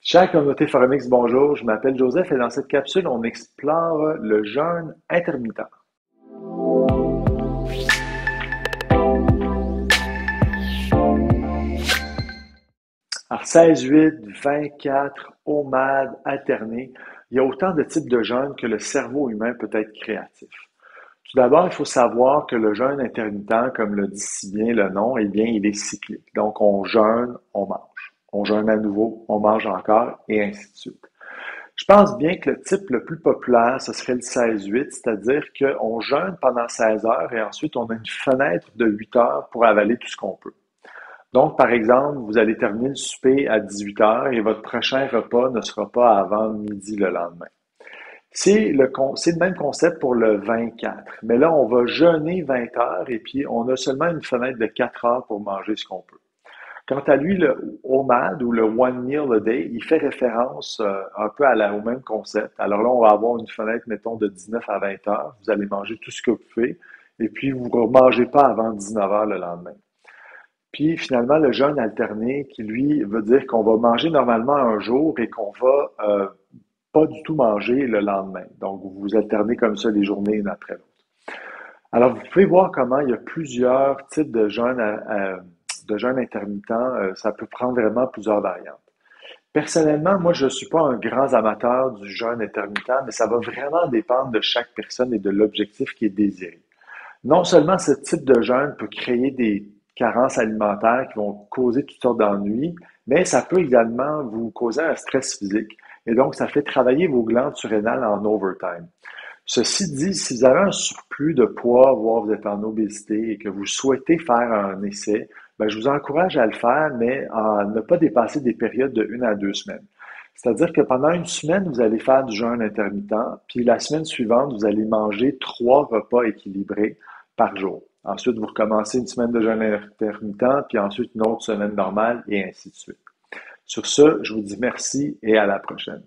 Chère communauté Forum bonjour, je m'appelle Joseph et dans cette capsule, on explore le jeûne intermittent. Alors 16-8, 24, OMAD, alterné, il y a autant de types de jeûnes que le cerveau humain peut être créatif. Tout d'abord, il faut savoir que le jeûne intermittent, comme le dit si bien le nom, eh bien, il est cyclique. Donc, on jeûne, on mange. On jeûne à nouveau, on mange encore, et ainsi de suite. Je pense bien que le type le plus populaire, ce serait le 16-8, c'est-à-dire qu'on jeûne pendant 16 heures et ensuite on a une fenêtre de 8 heures pour avaler tout ce qu'on peut. Donc, par exemple, vous allez terminer le souper à 18 heures et votre prochain repas ne sera pas avant midi le lendemain. C'est le même concept pour le 24, mais là, on va jeûner 20 heures et puis on a seulement une fenêtre de 4 heures pour manger ce qu'on peut. Quant à lui, le OMAD ou le One Meal a Day, il fait référence un peu au même concept. Alors là, on va avoir une fenêtre, mettons, de 19 à 20 heures. Vous allez manger tout ce que vous pouvez et puis vous ne mangez pas avant 19 heures le lendemain. Puis finalement, le jeûne alterné, qui lui veut dire qu'on va manger normalement un jour et qu'on va pas du tout manger le lendemain. Donc, vous alternez comme ça les journées une après l'autre. Alors, vous pouvez voir comment il y a plusieurs types de jeûne intermittent. Ça peut prendre vraiment plusieurs variantes. Personnellement, moi, je ne suis pas un grand amateur du jeûne intermittent, mais ça va vraiment dépendre de chaque personne et de l'objectif qui est désiré. Non seulement ce type de jeûne peut créer des carences alimentaires qui vont causer toutes sortes d'ennuis, mais ça peut également vous causer un stress physique. Et donc, ça fait travailler vos glandes surrénales en overtime. Ceci dit, si vous avez un surplus de poids, voire vous êtes en obésité et que vous souhaitez faire un essai, ben, je vous encourage à le faire, mais à ne pas dépasser des périodes de 1 à 2 semaines. C'est-à-dire que pendant une semaine, vous allez faire du jeûne intermittent, puis la semaine suivante, vous allez manger 3 repas équilibrés par jour. Ensuite, vous recommencez une semaine de jeûne intermittent, puis ensuite une autre semaine normale, et ainsi de suite. Sur ce, je vous dis merci et à la prochaine.